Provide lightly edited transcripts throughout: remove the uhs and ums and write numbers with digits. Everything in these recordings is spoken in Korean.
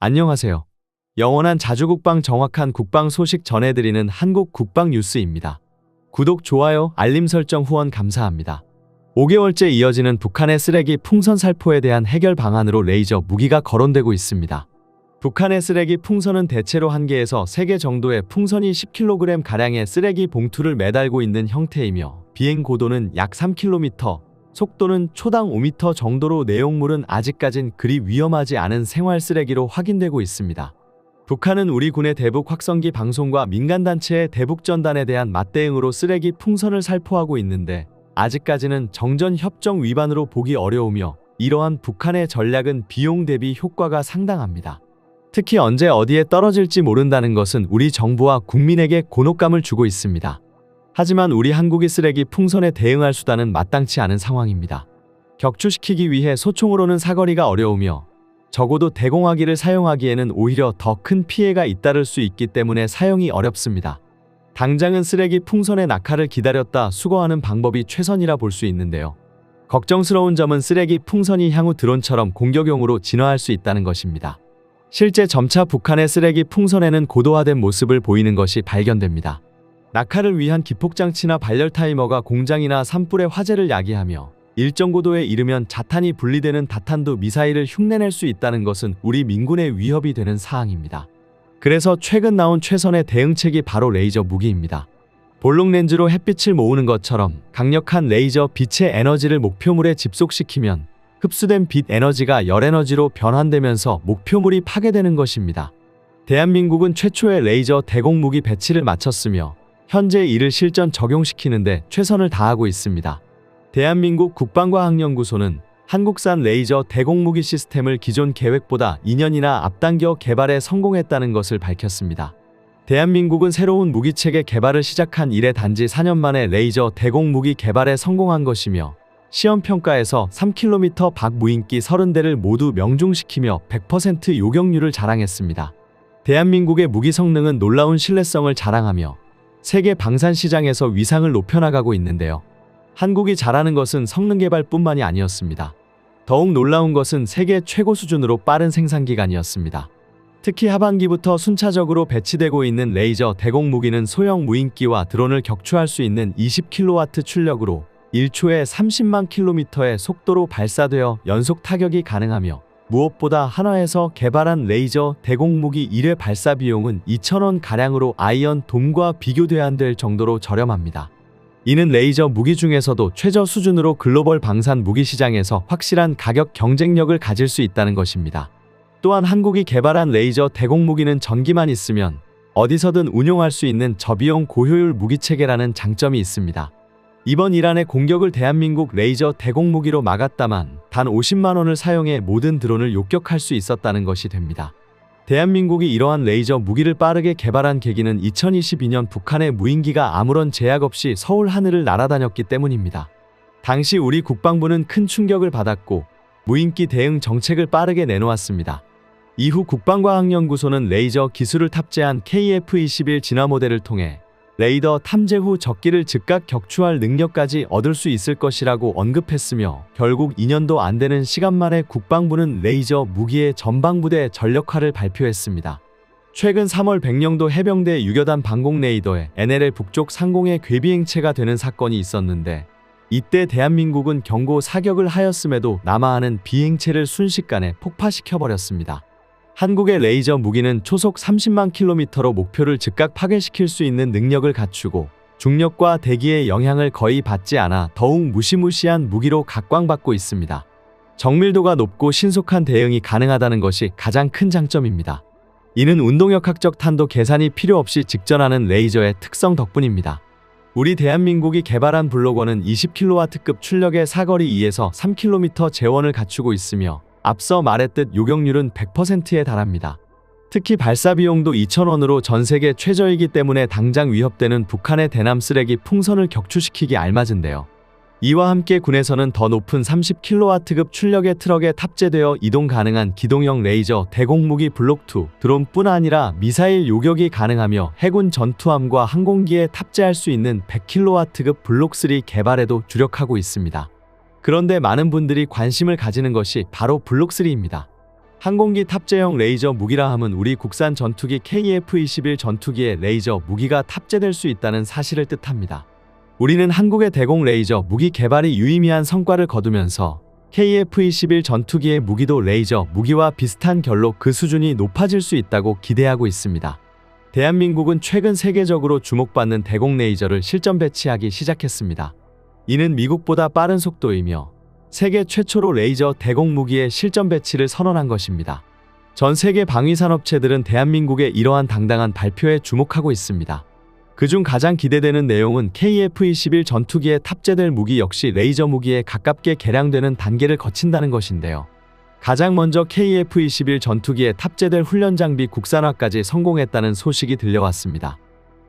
안녕하세요. 영원한 자주국방 정확한 국방 소식 전해드리는 한국 국방 뉴스입니다. 구독, 좋아요, 알림 설정 후원 감사합니다. 5개월째 이어지는 북한의 쓰레기 풍선 살포에 대한 해결 방안으로 레이저 무기가 거론되고 있습니다. 북한의 쓰레기 풍선은 대체로 1개에서 3개 정도의 풍선이 10kg가량의 쓰레기 봉투를 매달고 있는 형태이며 비행 고도는 약 3km, 속도는 초당 5m 정도로 내용물은 아직까진 그리 위험하지 않은 생활 쓰레기로 확인되고 있습니다. 북한은 우리 군의 대북 확성기 방송과 민간단체의 대북전단에 대한 맞대응으로 쓰레기 풍선을 살포하고 있는데 아직까지는 정전 협정 위반으로 보기 어려우며 이러한 북한의 전략은 비용 대비 효과가 상당합니다. 특히 언제 어디에 떨어질지 모른다는 것은 우리 정부와 국민에게 곤혹감을 주고 있습니다. 하지만 우리 한국이 쓰레기 풍선에 대응할 수단은 마땅치 않은 상황입니다. 격추시키기 위해 소총으로는 사거리가 어려우며 적어도 대공화기를 사용하기에는 오히려 더 큰 피해가 잇따를 수 있기 때문에 사용이 어렵습니다. 당장은 쓰레기 풍선의 낙하를 기다렸다 수거하는 방법이 최선이라 볼 수 있는데요. 걱정스러운 점은 쓰레기 풍선이 향후 드론처럼 공격용으로 진화할 수 있다는 것입니다. 실제 점차 북한의 쓰레기 풍선에는 고도화된 모습을 보이는 것이 발견됩니다. 낙하를 위한 기폭장치나 발열 타이머가 공장이나 산불의 화재를 야기하며 일정 고도에 이르면 자탄이 분리되는 다탄두 미사일을 흉내낼 수 있다는 것은 우리 민군의 위협이 되는 사항입니다. 그래서 최근 나온 최선의 대응책이 바로 레이저 무기입니다. 볼록 렌즈로 햇빛을 모으는 것처럼 강력한 레이저 빛의 에너지를 목표물에 집속시키면 흡수된 빛 에너지가 열 에너지로 변환되면서 목표물이 파괴되는 것입니다. 대한민국은 최초의 레이저 대공 무기 배치를 마쳤으며 현재 이를 실전 적용시키는데 최선을 다하고 있습니다. 대한민국 국방과학연구소는 한국산 레이저 대공무기 시스템을 기존 계획보다 2년이나 앞당겨 개발에 성공했다는 것을 밝혔습니다. 대한민국은 새로운 무기체계 개발을 시작한 이래 단지 4년 만에 레이저 대공무기 개발에 성공한 것이며 시험평가에서 3km 박 무인기 30대를 모두 명중시키며 100% 요격률을 자랑했습니다. 대한민국의 무기 성능은 놀라운 신뢰성을 자랑하며 세계 방산 시장에서 위상을 높여나가고 있는데요. 한국이 잘하는 것은 성능 개발뿐만이 아니었습니다. 더욱 놀라운 것은 세계 최고 수준으로 빠른 생산 기간이었습니다. 특히 하반기부터 순차적으로 배치되고 있는 레이저 대공 무기는 소형 무인기와 드론을 격추할 수 있는 20kW 출력으로 1초에 30만 km의 속도로 발사되어 연속 타격이 가능하며 무엇보다 한화에서 개발한 레이저 대공무기 1회 발사 비용은 2,000원가량으로 아이언 돔과 비교돼야 할 정도로 저렴합니다. 이는 레이저 무기 중에서도 최저 수준으로 글로벌 방산 무기 시장에서 확실한 가격 경쟁력을 가질 수 있다는 것입니다. 또한 한국이 개발한 레이저 대공무기는 전기만 있으면 어디서든 운용할 수 있는 저비용 고효율 무기체계라는 장점이 있습니다. 이번 이란의 공격을 대한민국 레이저 대공무기로 막았다만 단 50만 원을 사용해 모든 드론을 요격할 수 있었다는 것이 됩니다. 대한민국이 이러한 레이저 무기를 빠르게 개발한 계기는 2022년 북한의 무인기가 아무런 제약 없이 서울 하늘을 날아다녔기 때문입니다. 당시 우리 국방부는 큰 충격을 받았고 무인기 대응 정책을 빠르게 내놓았습니다. 이후 국방과학연구소는 레이저 기술을 탑재한 KF-21 진화 모델을 통해 레이더 탐지 후 적기를 즉각 격추할 능력까지 얻을 수 있을 것이라고 언급했으며 결국 2년도 안 되는 시간 만에 국방부는 레이저 무기의 전방부대 전력화를 발표했습니다. 최근 3월 백령도 해병대 유교단 방공 레이더에 NLL 북쪽 상공에 궤비행체가 되는 사건이 있었는데 이때 대한민국은 경고 사격을 하였음에도 남하하는 비행체를 순식간에 폭파시켜버렸습니다. 한국의 레이저 무기는 초속 30만 km로 목표를 즉각 파괴시킬 수 있는 능력을 갖추고 중력과 대기의 영향을 거의 받지 않아 더욱 무시무시한 무기로 각광받고 있습니다. 정밀도가 높고 신속한 대응이 가능하다는 것이 가장 큰 장점입니다. 이는 운동역학적 탄도 계산이 필요 없이 직전하는 레이저의 특성 덕분입니다. 우리 대한민국이 개발한 블록원은 20kW급 출력의 사거리 2에서 3km 제원을 갖추고 있으며 앞서 말했듯 요격률은 100%에 달합니다. 특히 발사 비용도 2,000원으로 전 세계 최저이기 때문에 당장 위협되는 북한의 대남 쓰레기 풍선을 격추시키기 알맞은데요. 이와 함께 군에서는 더 높은 30kW급 출력의 트럭에 탑재되어 이동 가능한 기동형 레이저 대공무기 블록2 드론뿐 아니라 미사일 요격이 가능하며 해군 전투함과 항공기에 탑재할 수 있는 100kW급 블록3 개발에도 주력하고 있습니다. 그런데 많은 분들이 관심을 가지는 것이 바로 블록3입니다. 항공기 탑재형 레이저 무기라 함은 우리 국산 전투기 KF-21 전투기에 레이저 무기가 탑재될 수 있다는 사실을 뜻합니다. 우리는 한국의 대공 레이저 무기 개발이 유의미한 성과를 거두면서 KF-21 전투기의 무기도 레이저 무기와 비슷한 결로 그 수준이 높아질 수 있다고 기대하고 있습니다. 대한민국은 최근 세계적으로 주목받는 대공 레이저를 실전 배치하기 시작했습니다. 이는 미국보다 빠른 속도이며 세계 최초로 레이저 대공 무기의 실전 배치를 선언한 것입니다. 전 세계 방위산업체들은 대한민국의 이러한 당당한 발표에 주목하고 있습니다. 그중 가장 기대되는 내용은 KF-21 전투기에 탑재될 무기 역시 레이저 무기에 가깝게 개량되는 단계를 거친다는 것인데요. 가장 먼저 KF-21 전투기에 탑재될 훈련 장비 국산화까지 성공했다는 소식이 들려왔습니다.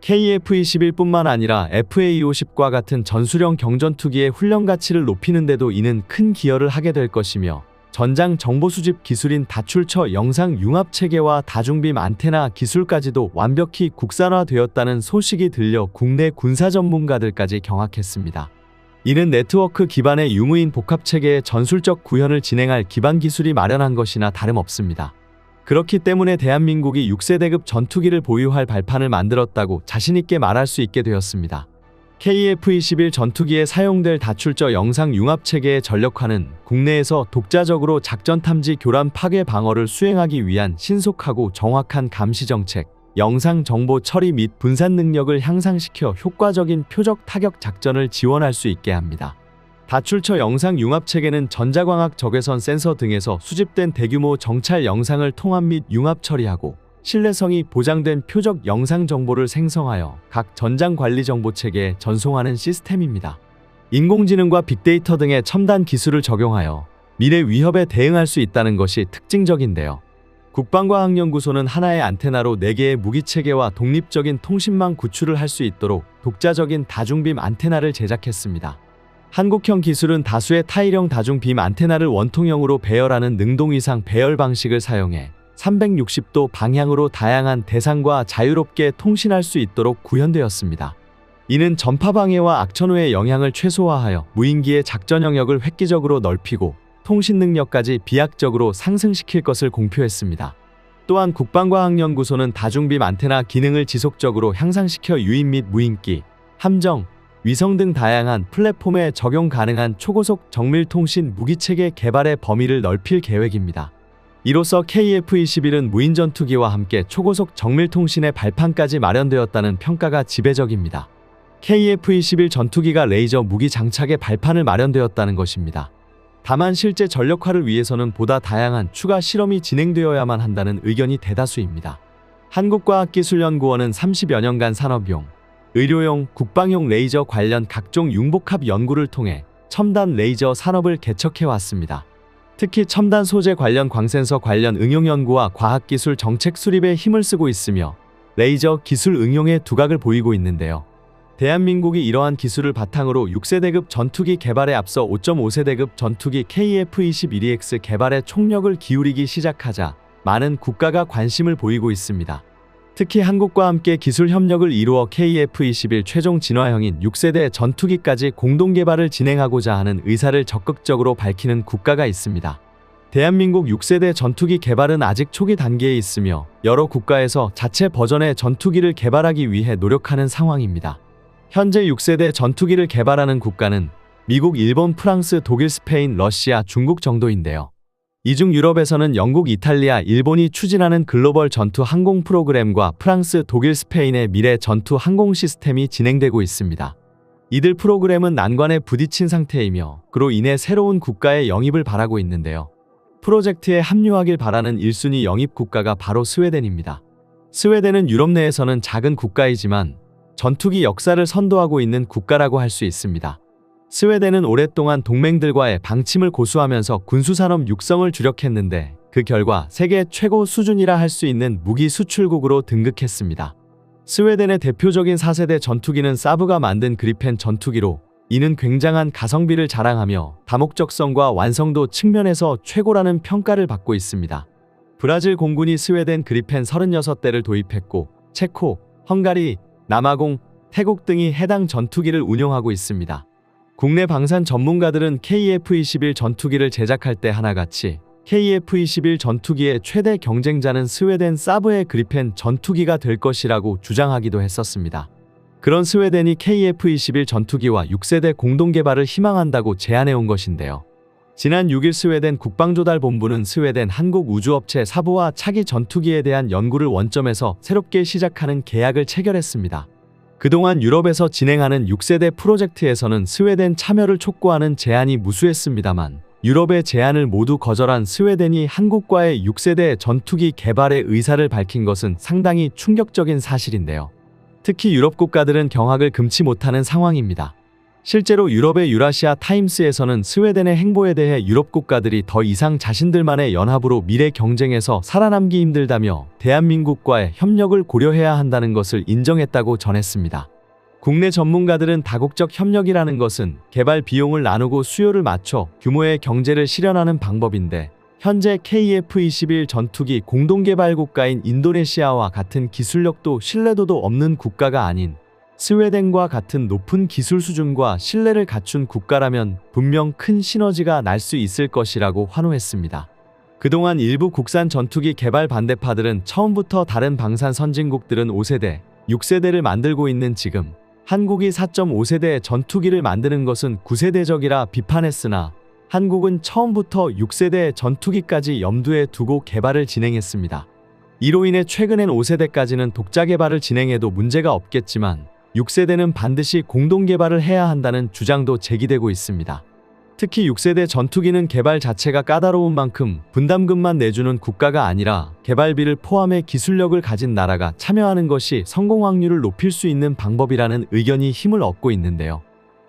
KF-21뿐만 아니라 FA-50과 같은 전술형 경전투기의 훈련 가치를 높이는 데도 이는 큰 기여를 하게 될 것이며 전장 정보 수집 기술인 다출처 영상 융합 체계와 다중빔 안테나 기술까지도 완벽히 국산화되었다는 소식이 들려 국내 군사 전문가들까지 경악했습니다. 이는 네트워크 기반의 유무인 복합 체계의 전술적 구현을 진행할 기반 기술이 마련한 것이나 다름없습니다. 그렇기 때문에 대한민국이 6세대급 전투기를 보유할 발판을 만들었다고 자신있게 말할 수 있게 되었습니다. KF-21 전투기에 사용될 다출저 영상 융합 체계의 전력화는 국내에서 독자적으로 작전 탐지 교란 파괴 방어를 수행하기 위한 신속하고 정확한 감시 정책, 영상 정보 처리 및 분산 능력을 향상시켜 효과적인 표적 타격 작전을 지원할 수 있게 합니다. 다출처 영상 융합 체계는 전자광학 적외선 센서 등에서 수집된 대규모 정찰 영상을 통합 및 융합 처리하고 신뢰성이 보장된 표적 영상 정보를 생성하여 각 전장 관리 정보 체계에 전송하는 시스템입니다. 인공지능과 빅데이터 등의 첨단 기술을 적용하여 미래 위협에 대응할 수 있다는 것이 특징적인데요. 국방과학연구소는 하나의 안테나로 4개의 무기체계와 독립적인 통신망 구축을 할 수 있도록 독자적인 다중빔 안테나를 제작했습니다. 한국형 기술은 다수의 타일형 다중빔 안테나를 원통형으로 배열하는 능동위상 배열 방식을 사용해 360도 방향으로 다양한 대상과 자유롭게 통신할 수 있도록 구현되었습니다. 이는 전파 방해와 악천후의 영향을 최소화하여 무인기의 작전 영역을 획기적으로 넓히고 통신 능력까지 비약적으로 상승시킬 것을 공표했습니다. 또한 국방과학연구소는 다중빔 안테나 기능을 지속적으로 향상시켜 유인 및 무인기, 함정, 위성 등 다양한 플랫폼에 적용 가능한 초고속 정밀통신 무기체계 개발의 범위를 넓힐 계획입니다. 이로써 KF-21은 무인 전투기와 함께 초고속 정밀통신의 발판까지 마련되었다는 평가가 지배적입니다. KF-21 전투기가 레이저 무기 장착의 발판을 마련되었다는 것입니다. 다만 실제 전력화를 위해서는 보다 다양한 추가 실험이 진행되어야만 한다는 의견이 대다수입니다. 한국과학기술연구원은 30여 년간 산업용, 의료용, 국방용 레이저 관련 각종 융복합 연구를 통해 첨단 레이저 산업을 개척해왔습니다. 특히 첨단 소재 관련 광센서 관련 응용 연구와 과학기술 정책 수립에 힘을 쓰고 있으며 레이저 기술 응용의 두각을 보이고 있는데요. 대한민국이 이러한 기술을 바탕으로 6세대급 전투기 개발에 앞서 5.5세대급 전투기 KF-21EX 개발에 총력을 기울이기 시작하자 많은 국가가 관심을 보이고 있습니다. 특히 한국과 함께 기술 협력을 이루어 KF-21 최종 진화형인 6세대 전투기까지 공동 개발을 진행하고자 하는 의사를 적극적으로 밝히는 국가가 있습니다. 대한민국 6세대 전투기 개발은 아직 초기 단계에 있으며 여러 국가에서 자체 버전의 전투기를 개발하기 위해 노력하는 상황입니다. 현재 6세대 전투기를 개발하는 국가는 미국, 일본, 프랑스, 독일, 스페인, 러시아, 중국 정도인데요. 이 중 유럽에서는 영국, 이탈리아, 일본이 추진하는 글로벌 전투 항공 프로그램과 프랑스, 독일, 스페인의 미래 전투 항공 시스템이 진행되고 있습니다. 이들 프로그램은 난관에 부딪힌 상태이며 그로 인해 새로운 국가의 영입을 바라고 있는데요. 프로젝트에 합류하길 바라는 1순위 영입 국가가 바로 스웨덴입니다. 스웨덴은 유럽 내에서는 작은 국가이지만 전투기 역사를 선도하고 있는 국가라고 할 수 있습니다. 스웨덴은 오랫동안 동맹들과의 방침을 고수하면서 군수산업 육성을 주력했는데 그 결과 세계 최고 수준이라 할 수 있는 무기 수출국으로 등극했습니다. 스웨덴의 대표적인 4세대 전투기는 사브가 만든 그리펜 전투기로 이는 굉장한 가성비를 자랑하며 다목적성과 완성도 측면에서 최고라는 평가를 받고 있습니다. 브라질 공군이 스웨덴 그리펜 36대를 도입했고 체코, 헝가리, 남아공, 태국 등이 해당 전투기를 운용하고 있습니다. 국내 방산 전문가들은 KF-21 전투기를 제작할 때 하나같이 KF-21 전투기의 최대 경쟁자는 스웨덴 사브의 그리펜 전투기가 될 것이라고 주장하기도 했었습니다. 그런 스웨덴이 KF-21 전투기와 6세대 공동 개발을 희망한다고 제안해온 것인데요. 지난 6일 스웨덴 국방조달본부는 스웨덴 한국우주업체 사보와 차기 전투기에 대한 연구를 원점에서 새롭게 시작하는 계약을 체결했습니다. 그동안 유럽에서 진행하는 6세대 프로젝트에서는 스웨덴 참여를 촉구하는 제안이 무수했습니다만 유럽의 제안을 모두 거절한 스웨덴이 한국과의 6세대 전투기 개발의 의사를 밝힌 것은 상당히 충격적인 사실인데요. 특히 유럽 국가들은 경악을 금치 못하는 상황입니다. 실제로 유럽의 유라시아 타임스에서는 스웨덴의 행보에 대해 유럽 국가들이 더 이상 자신들만의 연합으로 미래 경쟁에서 살아남기 힘들다며 대한민국과의 협력을 고려해야 한다는 것을 인정했다고 전했습니다. 국내 전문가들은 다국적 협력이라는 것은 개발 비용을 나누고 수요를 맞춰 규모의 경제를 실현하는 방법인데 현재 KF-21 전투기 공동개발 국가인 인도네시아와 같은 기술력도 신뢰도도 없는 국가가 아닌 스웨덴과 같은 높은 기술 수준과 신뢰를 갖춘 국가라면 분명 큰 시너지가 날 수 있을 것이라고 환호했습니다. 그동안 일부 국산 전투기 개발 반대파들은 처음부터 다른 방산 선진국들은 5세대, 6세대를 만들고 있는 지금 한국이 4.5세대 전투기를 만드는 것은 9세대적이라 비판했으나 한국은 처음부터 6세대 전투기까지 염두에 두고 개발을 진행했습니다. 이로 인해 최근엔 5세대까지는 독자 개발을 진행해도 문제가 없겠지만 6세대는 반드시 공동 개발을 해야 한다는 주장도 제기되고 있습니다. 특히 6세대 전투기는 개발 자체가 까다로운 만큼 분담금만 내주는 국가가 아니라 개발비를 포함해 기술력을 가진 나라가 참여하는 것이 성공 확률을 높일 수 있는 방법이라는 의견이 힘을 얻고 있는데요.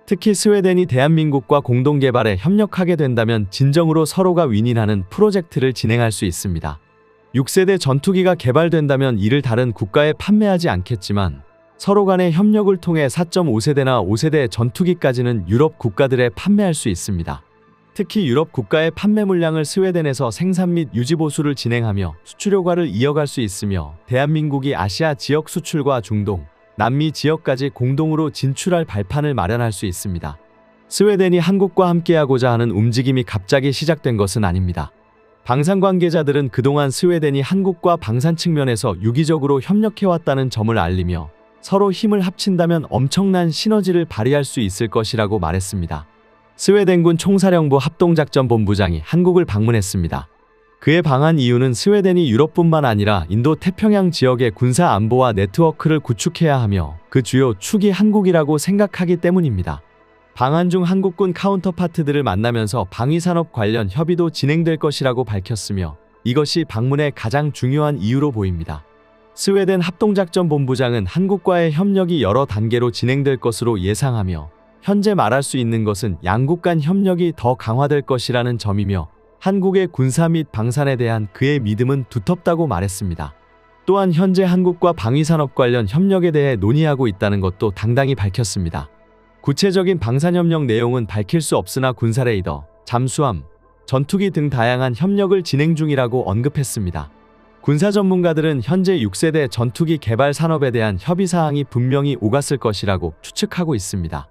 특히 스웨덴이 대한민국과 공동 개발에 협력하게 된다면 진정으로 서로가 윈윈하는 프로젝트를 진행할 수 있습니다. 6세대 전투기가 개발된다면 이를 다른 국가에 판매하지 않겠지만 서로 간의 협력을 통해 4.5세대나 5세대 전투기까지는 유럽 국가들에 판매할 수 있습니다. 특히 유럽 국가의 판매 물량을 스웨덴에서 생산 및 유지 보수를 진행하며 수출 효과를 이어갈 수 있으며 대한민국이 아시아 지역 수출과 중동, 남미 지역까지 공동으로 진출할 발판을 마련할 수 있습니다. 스웨덴이 한국과 함께하고자 하는 움직임이 갑자기 시작된 것은 아닙니다. 방산 관계자들은 그동안 스웨덴이 한국과 방산 측면에서 유기적으로 협력해왔다는 점을 알리며 서로 힘을 합친다면 엄청난 시너지를 발휘할 수 있을 것이라고 말했습니다. 스웨덴군 총사령부 합동작전본부장이 한국을 방문했습니다. 그의 방한 이유는 스웨덴이 유럽뿐만 아니라 인도 태평양 지역의 군사 안보와 네트워크를 구축해야 하며 그 주요 축이 한국이라고 생각하기 때문입니다. 방한 중 한국군 카운터파트들을 만나면서 방위산업 관련 협의도 진행될 것이라고 밝혔으며 이것이 방문의 가장 중요한 이유로 보입니다. 스웨덴 합동작전본부장은 한국과의 협력이 여러 단계로 진행될 것으로 예상하며 현재 말할 수 있는 것은 양국 간 협력이 더 강화될 것이라는 점이며 한국의 군사 및 방산에 대한 그의 믿음은 두텁다고 말했습니다. 또한 현재 한국과 방위산업 관련 협력에 대해 논의하고 있다는 것도 당당히 밝혔습니다. 구체적인 방산협력 내용은 밝힐 수 없으나 군사레이더, 잠수함, 전투기 등 다양한 협력을 진행 중이라고 언급했습니다. 군사 전문가들은 현재 6세대 전투기 개발 산업에 대한 협의사항이 분명히 오갔을 것이라고 추측하고 있습니다.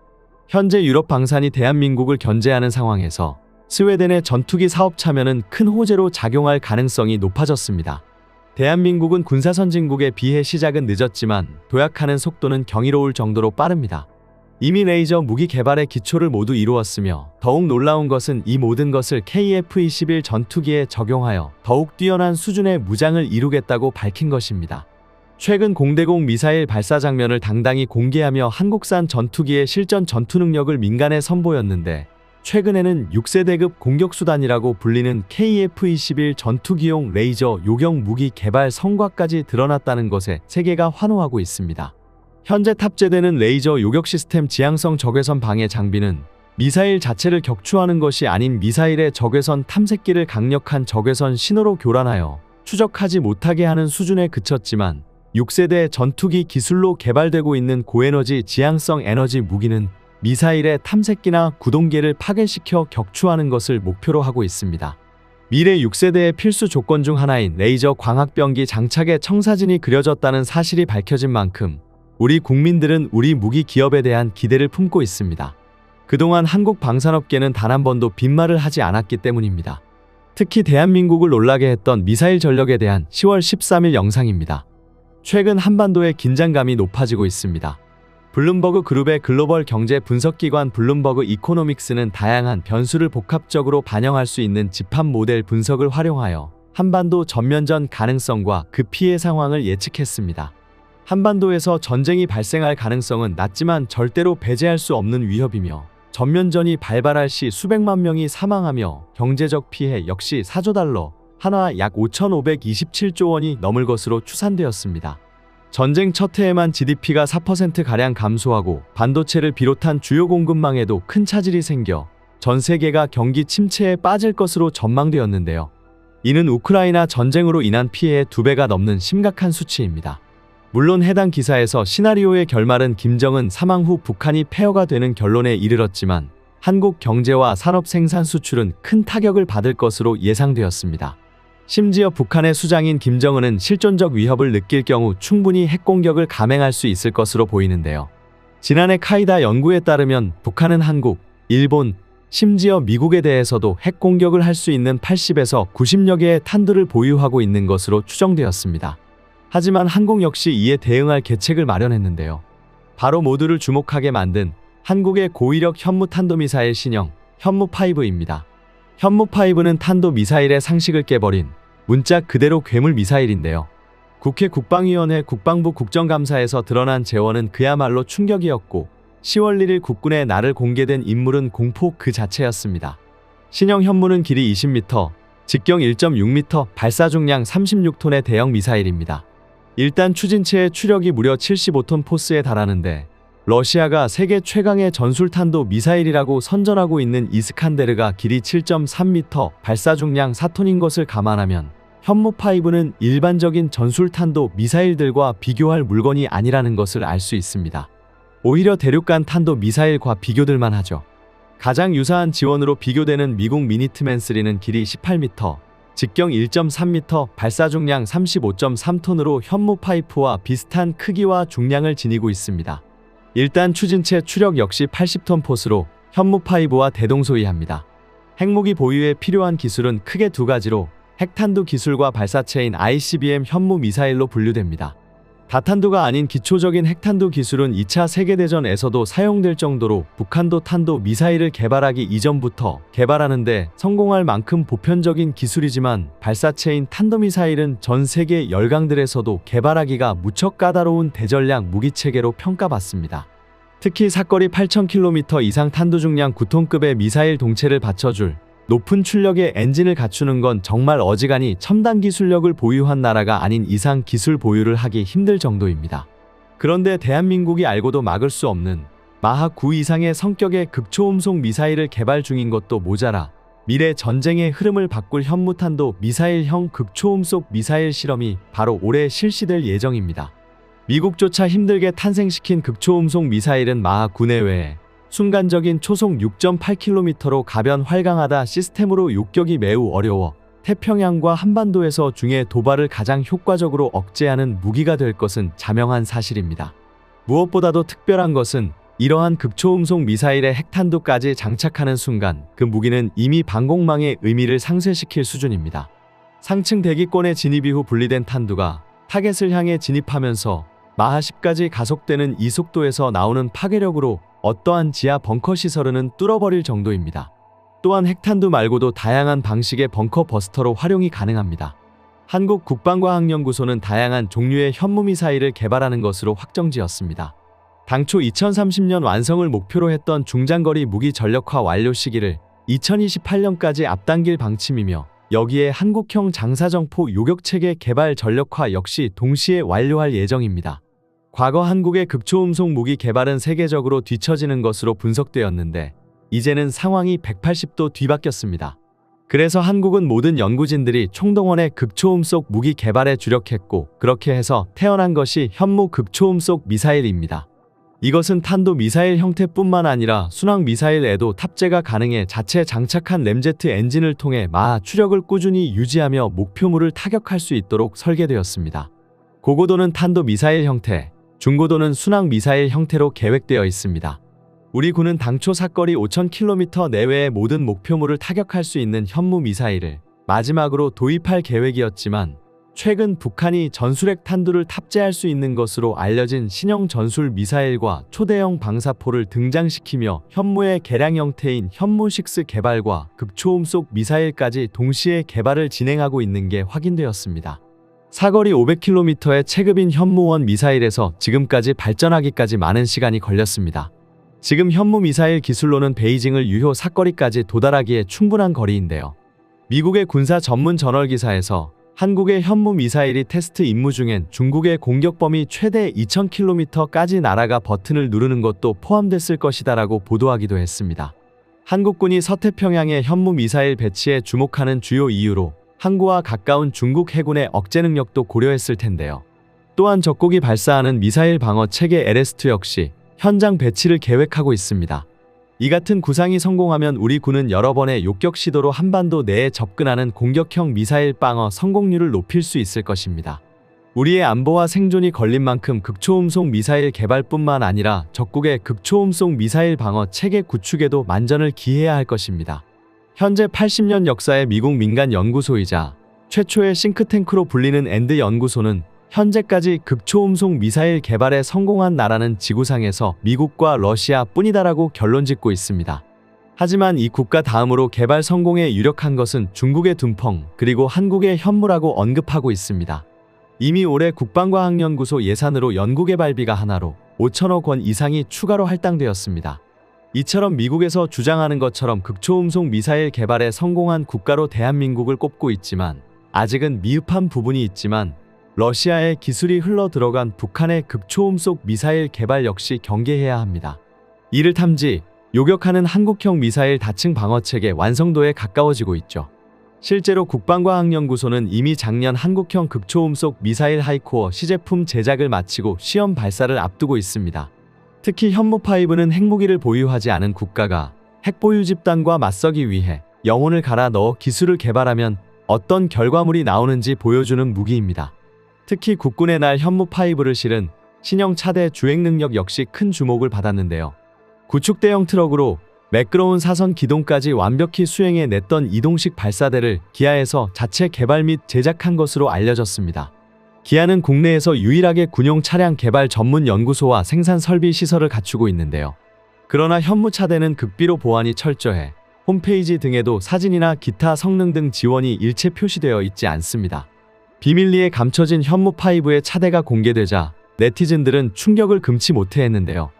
현재 유럽 방산이 대한민국을 견제하는 상황에서 스웨덴의 전투기 사업 참여는 큰 호재로 작용할 가능성이 높아졌습니다. 대한민국은 군사 선진국에 비해 시작은 늦었지만 도약하는 속도는 경이로울 정도로 빠릅니다. 이미 레이저 무기 개발의 기초를 모두 이루었으며 더욱 놀라운 것은 이 모든 것을 KF-21 전투기에 적용하여 더욱 뛰어난 수준의 무장을 이루겠다고 밝힌 것입니다. 최근 공대공 미사일 발사 장면을 당당히 공개하며 한국산 전투기의 실전 전투 능력을 민간에 선보였는데 최근에는 6세대급 공격수단이라고 불리는 KF-21 전투기용 레이저 요격 무기 개발 성과까지 드러났다는 것에 세계가 환호하고 있습니다. 현재 탑재되는 레이저 요격 시스템 지향성 적외선 방해 장비는 미사일 자체를 격추하는 것이 아닌 미사일의 적외선 탐색기를 강력한 적외선 신호로 교란하여 추적하지 못하게 하는 수준에 그쳤지만 6세대 전투기 기술로 개발되고 있는 고에너지 지향성 에너지 무기는 미사일의 탐색기나 구동계를 파괴시켜 격추하는 것을 목표로 하고 있습니다. 미래 6세대의 필수 조건 중 하나인 레이저 광학병기 장착의 청사진이 그려졌다는 사실이 밝혀진 만큼 우리 국민들은 우리 무기 기업에 대한 기대를 품고 있습니다. 그동안 한국 방산업계는 단 한 번도 빈말을 하지 않았기 때문입니다. 특히 대한민국을 놀라게 했던 미사일 전력에 대한 10월 13일 영상입니다. 최근 한반도의 긴장감이 높아지고 있습니다. 블룸버그 그룹의 글로벌 경제 분석기관 블룸버그 이코노믹스는 다양한 변수를 복합적으로 반영할 수 있는 집합 모델 분석을 활용하여 한반도 전면전 가능성과 그 피해 상황을 예측했습니다. 한반도에서 전쟁이 발생할 가능성은 낮지만 절대로 배제할 수 없는 위협이며 전면전이 발발할 시 수백만 명이 사망하며 경제적 피해 역시 4조 달러, 한화 약 5,527조 원이 넘을 것으로 추산되었습니다. 전쟁 첫 해에만 GDP가 4%가량 감소하고 반도체를 비롯한 주요 공급망에도 큰 차질이 생겨 전 세계가 경기 침체에 빠질 것으로 전망되었는데요. 이는 우크라이나 전쟁으로 인한 피해의 2배가 넘는 심각한 수치입니다. 물론 해당 기사에서 시나리오의 결말은 김정은 사망 후 북한이 폐허가 되는 결론에 이르렀지만 한국 경제와 산업 생산 수출은 큰 타격을 받을 것으로 예상되었습니다. 심지어 북한의 수장인 김정은은 실존적 위협을 느낄 경우 충분히 핵공격을 감행할 수 있을 것으로 보이는데요. 지난해 카이다 연구에 따르면 북한은 한국, 일본, 심지어 미국에 대해서도 핵공격을 할 수 있는 80에서 90여 개의 탄두를 보유하고 있는 것으로 추정되었습니다. 하지만 한국 역시 이에 대응할 계책을 마련했는데요. 바로 모두를 주목하게 만든 한국의 고위력 현무탄도미사일 신형 현무5입니다. 현무5는 탄도미사일의 상식을 깨버린 문자 그대로 괴물 미사일인데요. 국회 국방위원회 국방부 국정감사에서 드러난 재원은 그야말로 충격이었고 10월 1일 국군의 날을 공개된 인물은 공포 그 자체였습니다. 신형 현무는 길이 20m, 직경 1.6m, 발사 중량 36톤의 대형 미사일입니다. 일단 추진체의 추력이 무려 75톤 포스에 달하는데 러시아가 세계 최강의 전술탄도 미사일이라고 선전하고 있는 이스칸데르가 길이 7.3m, 발사 중량 4톤인 것을 감안하면 현무5는 일반적인 전술탄도 미사일들과 비교할 물건이 아니라는 것을 알 수 있습니다. 오히려 대륙간 탄도 미사일과 비교될만 하죠. 가장 유사한 지원으로 비교되는 미국 미니트맨 3는 길이 18m, 직경 1.3m, 발사 중량 35.3톤으로 현무5와 비슷한 크기와 중량을 지니고 있습니다. 일단 추진체 추력 역시 80톤 포스로 현무5와 대동소이합니다. 핵무기 보유에 필요한 기술은 크게 2가지로 핵탄두 기술과 발사체인 ICBM 현무 미사일로 분류됩니다. 다탄두가 아닌 기초적인 핵탄두 기술은 2차 세계대전에서도 사용될 정도로 북한도 탄도 미사일을 개발하기 이전부터 개발하는데 성공할 만큼 보편적인 기술이지만 발사체인 탄도미사일은 전 세계 열강들에서도 개발하기가 무척 까다로운 대전략 무기체계로 평가받습니다. 특히 사거리 8,000km 이상 탄두 중량 9톤급의 미사일 동체를 받쳐줄 높은 출력의 엔진을 갖추는 건 정말 어지간히 첨단 기술력을 보유한 나라가 아닌 이상 기술 보유를 하기 힘들 정도입니다. 그런데 대한민국이 알고도 막을 수 없는 마하 9 이상의 성격의 극초음속 미사일을 개발 중인 것도 모자라 미래 전쟁의 흐름을 바꿀 현무탄도 미사일형 극초음속 미사일 실험이 바로 올해 실시될 예정입니다. 미국조차 힘들게 탄생시킨 극초음속 미사일은 마하 9 내외에 순간적인 초속 6.8km로 가변 활강하다 시스템으로 요격이 매우 어려워 태평양과 한반도에서 중의 도발을 가장 효과적으로 억제하는 무기가 될 것은 자명한 사실입니다. 무엇보다도 특별한 것은 이러한 극초음속 미사일의 핵탄두까지 장착하는 순간 그 무기는 이미 방공망의 의미를 상쇄시킬 수준입니다. 상층 대기권의 진입 이후 분리된 탄두가 타겟을 향해 진입하면서 마하 10까지 가속되는 이 속도에서 나오는 파괴력으로 어떠한 지하 벙커 시설은 뚫어버릴 정도입니다. 또한 핵탄두 말고도 다양한 방식의 벙커 버스터로 활용이 가능합니다. 한국국방과학연구소는 다양한 종류의 현무미사일을 개발하는 것으로 확정지었습니다. 당초 2030년 완성을 목표로 했던 중장거리 무기 전력화 완료 시기를 2028년까지 앞당길 방침이며 여기에 한국형 장사정포 요격체계 개발 전력화 역시 동시에 완료할 예정입니다. 과거 한국의 극초음속 무기 개발은 세계적으로 뒤처지는 것으로 분석되었는데 이제는 상황이 180도 뒤바뀌었습니다. 그래서 한국은 모든 연구진들이 총동원해 극초음속 무기 개발에 주력했고 그렇게 해서 태어난 것이 현무 극초음속 미사일입니다. 이것은 탄도 미사일 형태뿐만 아니라 순항 미사일에도 탑재가 가능해 자체 장착한 램제트 엔진을 통해 마하 추력을 꾸준히 유지하며 목표물을 타격할 수 있도록 설계되었습니다. 고고도는 탄도 미사일 형태, 중고도는 순항 미사일 형태로 계획되어 있습니다. 우리 군은 당초 사거리 5,000km 내외의 모든 목표물을 타격할 수 있는 현무 미사일을 마지막으로 도입할 계획이었지만 최근 북한이 전술핵 탄두를 탑재할 수 있는 것으로 알려진 신형 전술 미사일과 초대형 방사포를 등장시키며 현무의 개량 형태인 현무6 개발과 극초음속 미사일까지 동시에 개발을 진행하고 있는 게 확인되었습니다. 사거리 500km의 체급인 현무1 미사일에서 지금까지 발전하기까지 많은 시간이 걸렸습니다. 지금 현무 미사일 기술로는 베이징을 유효 사거리까지 도달하기에 충분한 거리인데요. 미국의 군사 전문 저널 기사에서 한국의 현무 미사일이 테스트 임무 중엔 중국의 공격 범위 최대 2000km까지 날아가 버튼을 누르는 것도 포함됐을 것이다라고 보도하기도 했습니다. 한국군이 서태평양의 현무 미사일 배치에 주목하는 주요 이유로 항구와 가까운 중국 해군의 억제 능력도 고려했을 텐데요. 또한 적국이 발사하는 미사일 방어 체계 LS2 역시 현장 배치를 계획하고 있습니다. 이 같은 구상이 성공하면 우리 군은 여러 번의 요격 시도로 한반도 내에 접근하는 공격형 미사일 방어 성공률을 높일 수 있을 것입니다. 우리의 안보와 생존이 걸린 만큼 극초음속 미사일 개발뿐만 아니라 적국의 극초음속 미사일 방어 체계 구축에도 만전을 기해야 할 것입니다. 현재 80년 역사의 미국 민간 연구소이자 최초의 싱크탱크로 불리는 앤드 연구소는 현재까지 극초음속 미사일 개발에 성공한 나라는 지구상에서 미국과 러시아 뿐이다라고 결론짓고 있습니다. 하지만 이 국가 다음으로 개발 성공에 유력한 것은 중국의 둔펑 그리고 한국의 현무라고 언급하고 있습니다. 이미 올해 국방과학연구소 예산으로 연구개발비가 하나로 5천억 원 이상이 추가로 할당되었습니다. 이처럼 미국에서 주장하는 것처럼 극초음속 미사일 개발에 성공한 국가로 대한민국을 꼽고 있지만 아직은 미흡한 부분이 있지만 러시아의 기술이 흘러 들어간 북한의 극초음속 미사일 개발 역시 경계해야 합니다. 이를 탐지, 요격하는 한국형 미사일 다층 방어체계 완성도에 가까워지고 있죠. 실제로 국방과학연구소는 이미 작년 한국형 극초음속 미사일 하이코어 시제품 제작을 마치고 시험 발사를 앞두고 있습니다. 특히 현무5는 핵무기를 보유하지 않은 국가가 핵보유 집단과 맞서기 위해 영혼을 갈아 넣어 기술을 개발하면 어떤 결과물이 나오는지 보여주는 무기입니다. 특히 국군의 날 현무5를 실은 신형 차대 주행 능력 역시 큰 주목을 받았는데요. 구축대형 트럭으로 매끄러운 사선 기동까지 완벽히 수행해 냈던 이동식 발사대를 기아에서 자체 개발 및 제작한 것으로 알려졌습니다. 기아는 국내에서 유일하게 군용 차량 개발 전문 연구소와 생산 설비 시설을 갖추고 있는데요. 그러나 현무 차대는 극비로 보안이 철저해 홈페이지 등에도 사진이나 기타 성능 등 지원이 일체 표시되어 있지 않습니다. 비밀리에 감춰진 현무5의 차대가 공개되자 네티즌들은 충격을 금치 못해 했는데요.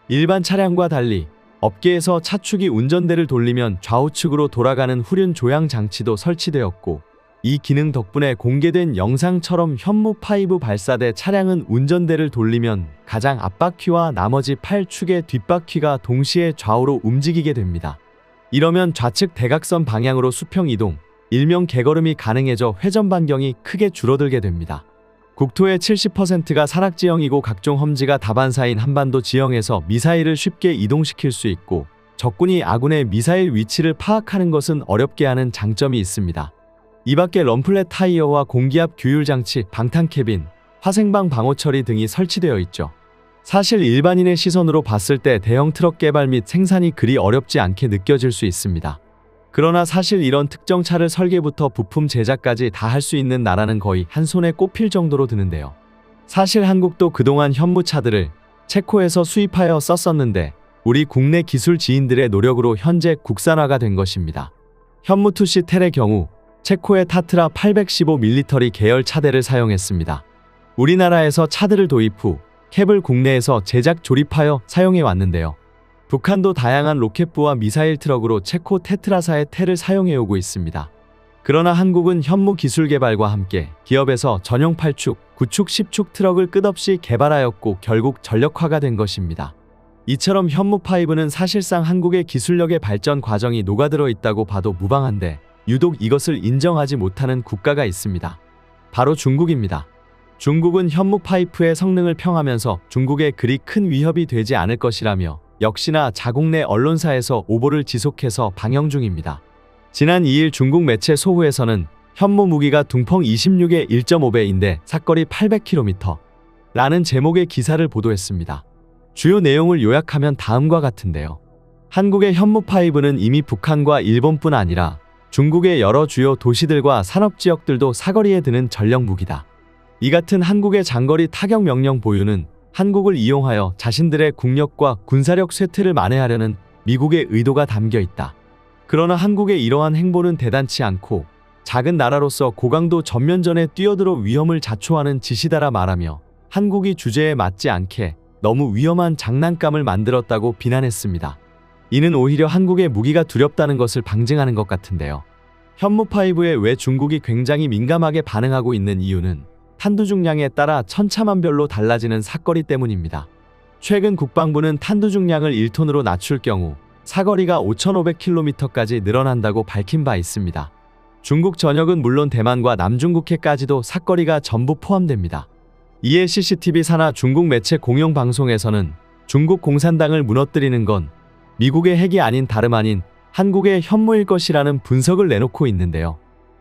일반 차량과 달리 업계에서 차축이 운전대를 돌리면 좌우측으로 돌아가는 후륜 조향 장치도 설치되었고 이 기능 덕분에 공개된 영상처럼 현무5 발사대 차량은 운전대를 돌리면 가장 앞바퀴와 나머지 8축의 뒷바퀴가 동시에 좌우로 움직이게 됩니다. 이러면 좌측 대각선 방향으로 수평 이동, 일명 개걸음이 가능해져 회전 반경이 크게 줄어들게 됩니다. 국토의 70%가 산악지형이고 각종 험지가 다반사인 한반도 지형에서 미사일을 쉽게 이동시킬 수 있고 적군이 아군의 미사일 위치를 파악하는 것은 어렵게 하는 장점이 있습니다. 이 밖에 럼플렛 타이어와 공기압 규율 장치, 방탄 캐빈, 화생방 방호 처리 등이 설치되어 있죠. 사실 일반인의 시선으로 봤을 때 대형 트럭 개발 및 생산이 그리 어렵지 않게 느껴질 수 있습니다. 그러나 사실 이런 특정 차를 설계부터 부품 제작까지 다 할 수 있는 나라는 거의 한 손에 꼽힐 정도로 드는데요. 사실 한국도 그동안 현무차들을 체코에서 수입하여 썼었는데 우리 국내 기술 지인들의 노력으로 현재 국산화가 된 것입니다. 현무2C 텔의 경우 체코의 타트라 815밀리터리 계열 차대를 사용했습니다. 우리나라에서 차들을 도입 후 캡을 국내에서 제작 조립하여 사용해 왔는데요. 북한도 다양한 로켓부와 미사일 트럭으로 체코 테트라사의 텔을 사용해오고 있습니다. 그러나 한국은 현무 기술 개발과 함께 기업에서 전용 8축, 9축, 10축 트럭을 끝없이 개발하였고 결국 전력화가 된 것입니다. 이처럼 현무5는 사실상 한국의 기술력의 발전 과정이 녹아들어 있다고 봐도 무방한데 유독 이것을 인정하지 못하는 국가가 있습니다. 바로 중국입니다. 중국은 현무5의 성능을 평하면서 중국에 그리 큰 위협이 되지 않을 것이라며 역시나 자국 내 언론사에서 오보를 지속해서 방영 중입니다. 지난 2일 중국 매체 소후에서는 현무 무기가 둥펑 26의 1.5배인데 사거리 800km 라는 제목의 기사를 보도했습니다. 주요 내용을 요약하면 다음과 같은데요. 한국의 현무5는 이미 북한과 일본뿐 아니라 중국의 여러 주요 도시들과 산업지역들도 사거리에 드는 전력 무기다. 이 같은 한국의 장거리 타격 명령 보유는 한국을 이용하여 자신들의 국력과 군사력 쇠퇴를 만회하려는 미국의 의도가 담겨 있다. 그러나 한국의 이러한 행보는 대단치 않고 작은 나라로서 고강도 전면전에 뛰어들어 위험을 자초하는 짓이다라 말하며 한국이 주제에 맞지 않게 너무 위험한 장난감을 만들었다고 비난했습니다. 이는 오히려 한국의 무기가 두렵다는 것을 방증하는 것 같은데요. 현무5에 왜 중국이 굉장히 민감하게 반응하고 있는 이유는 탄두 중량에 따라 천차만별로 달라지는 사거리 때문입니다. 최근 국방부는 탄두 중량을 1톤으로 낮출 경우 사거리가 5,500km까지 늘어난다고 밝힌 바 있습니다. 중국 전역은 물론 대만과 남중국해까지도 사거리가 전부 포함됩니다. 이에 CCTV 산하 중국 매체 공영방송에서는 중국 공산당을 무너뜨리는 건 미국의 핵이 아닌 다름 아닌 한국의 현무일 것이라는 분석을 내놓고 있는데요.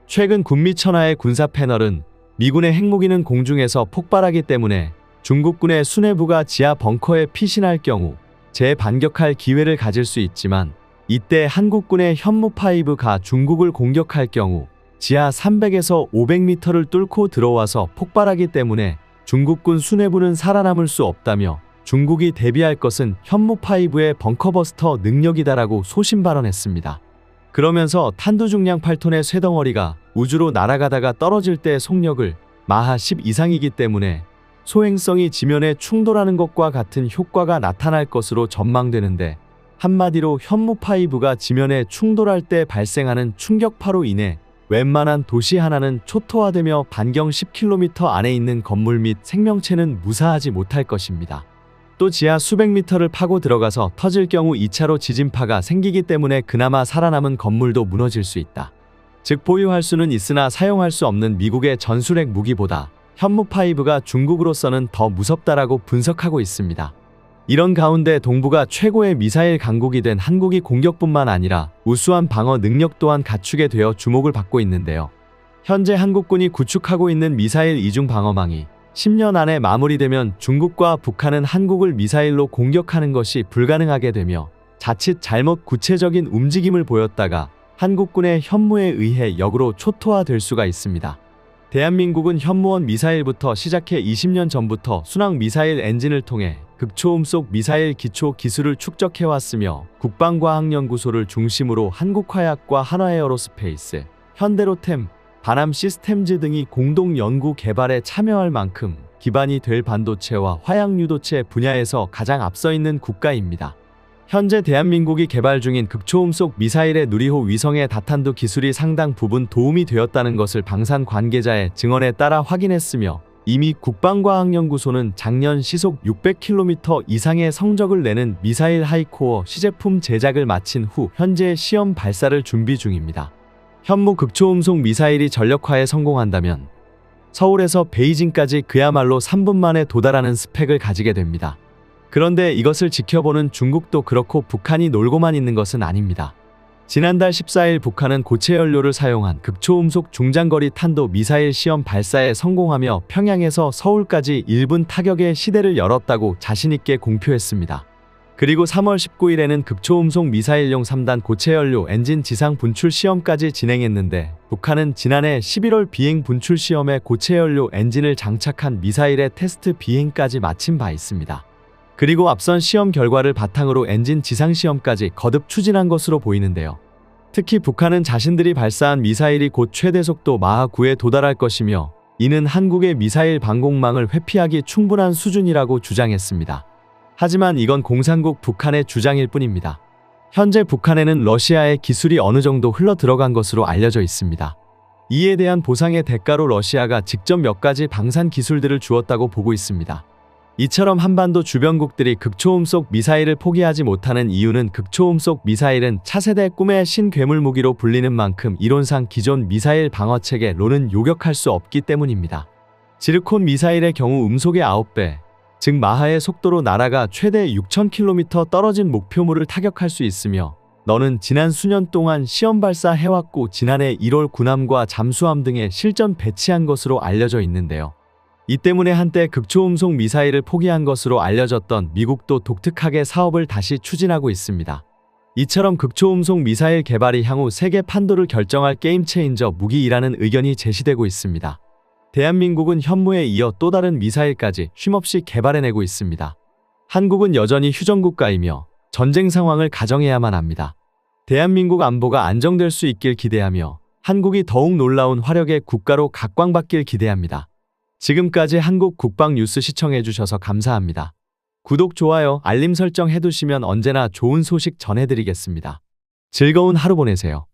최근 군미 천하의 군사 패널은 미군의 핵무기는 공중에서 폭발하기 때문에 중국군의 수뇌부가 지하 벙커에 피신할 경우 재반격할 기회를 가질 수 있지만 이때 한국군의 현무5가 중국을 공격할 경우 지하 300에서 500m를 뚫고 들어와서 폭발하기 때문에 중국군 수뇌부는 살아남을 수 없다며 중국이 대비할 것은 현무5의 벙커버스터 능력이다라고 소신 발언했습니다. 그러면서 탄두 중량 8톤의 쇠덩어리가 우주로 날아가다가 떨어질 때 속력을 마하 10 이상이기 때문에 소행성이 지면에 충돌하는 것과 같은 효과가 나타날 것으로 전망되는데 한마디로 현무5가 지면에 충돌할 때 발생하는 충격파로 인해 웬만한 도시 하나는 초토화되며 반경 10km 안에 있는 건물 및 생명체는 무사하지 못할 것입니다. 또 지하 수백 미터를 파고 들어가서 터질 경우 2차로 지진파가 생기기 때문에 그나마 살아남은 건물도 무너질 수 있다. 즉 보유할 수는 있으나 사용할 수 없는 미국의 전술핵 무기보다 현무5가 중국으로서는 더 무섭다라고 분석하고 있습니다. 이런 가운데 동북아 최고의 미사일 강국이 된 한국이 공격뿐만 아니라 우수한 방어 능력 또한 갖추게 되어 주목을 받고 있는데요. 현재 한국군이 구축하고 있는 미사일 이중 방어망이 10년 안에 마무리되면 중국과 북한은 한국을 미사일로 공격하는 것이 불가능하게 되며 자칫 잘못 구체적인 움직임을 보였다가 한국군의 현무에 의해 역으로 초토화될 수가 있습니다. 대한민국은 현무원 미사일부터 시작해 20년 전부터 순항 미사일 엔진을 통해 극초음속 미사일 기초 기술을 축적해왔으며 국방과학연구소를 중심으로 한국화약과 한화에어로스페이스, 현대로템, 바남 시스템즈 등이 공동 연구 개발에 참여할 만큼 기반이 될 반도체와 화약유도체 분야에서 가장 앞서 있는 국가입니다. 현재 대한민국이 개발 중인 극초음속 미사일의 누리호 위성의 다탄두 기술이 상당 부분 도움이 되었다는 것을 방산 관계자의 증언에 따라 확인했으며 이미 국방과학연구소는 작년 시속 600km 이상의 성적을 내는 미사일 하이코어 시제품 제작을 마친 후 현재 시험 발사를 준비 중입니다. 현무 극초음속 미사일이 전력화에 성공한다면 서울에서 베이징까지 그야말로 3분 만에 도달하는 스펙을 가지게 됩니다. 그런데 이것을 지켜보는 중국도 그렇고 북한이 놀고만 있는 것은 아닙니다. 지난달 14일 북한은 고체 연료를 사용한 극초음속 중장거리 탄도 미사일 시험 발사에 성공하며 평양에서 서울까지 1분 타격의 시대를 열었다고 자신있게 공표했습니다. 그리고 3월 19일에는 극초음속 미사일용 3단 고체 연료 엔진 지상 분출 시험까지 진행했는데 북한은 지난해 11월 비행 분출 시험에 고체 연료 엔진을 장착한 미사일의 테스트 비행까지 마친 바 있습니다. 그리고 앞선 시험 결과를 바탕으로 엔진 지상 시험까지 거듭 추진한 것으로 보이는데요. 특히 북한은 자신들이 발사한 미사일이 곧 최대 속도 마하 9에 도달할 것이며 이는 한국의 미사일 방공망을 회피하기 충분한 수준이라고 주장했습니다. 하지만 이건 공산국 북한의 주장일 뿐입니다. 현재 북한에는 러시아의 기술이 어느 정도 흘러 들어간 것으로 알려져 있습니다. 이에 대한 보상의 대가로 러시아가 직접 몇 가지 방산 기술들을 주었다고 보고 있습니다. 이처럼 한반도 주변국들이 극초음속 미사일을 포기하지 못하는 이유는 극초음속 미사일은 차세대 꿈의 신괴물 무기로 불리는 만큼 이론상 기존 미사일 방어체계로는 요격할 수 없기 때문입니다. 지르콘 미사일의 경우 음속의 9배, 즉 마하의 속도로 날아가 최대 6,000km 떨어진 목표물을 타격할 수 있으며 너는 지난 수년 동안 시험 발사해왔고 지난해 1월 군함과 잠수함 등에 실전 배치한 것으로 알려져 있는데요. 이 때문에 한때 극초음속 미사일을 포기한 것으로 알려졌던 미국도 독특하게 사업을 다시 추진하고 있습니다. 이처럼 극초음속 미사일 개발이 향후 세계 판도를 결정할 게임 체인저 무기이라는 의견이 제시되고 있습니다. 대한민국은 현무에 이어 또 다른 미사일까지 쉼없이 개발해내고 있습니다. 한국은 여전히 휴전국가이며 전쟁 상황을 가정해야만 합니다. 대한민국 안보가 안정될 수 있길 기대하며 한국이 더욱 놀라운 화력의 국가로 각광받길 기대합니다. 지금까지 한국 국방 뉴스 시청해주셔서 감사합니다. 구독, 좋아요, 알림 설정 해두시면 언제나 좋은 소식 전해드리겠습니다. 즐거운 하루 보내세요.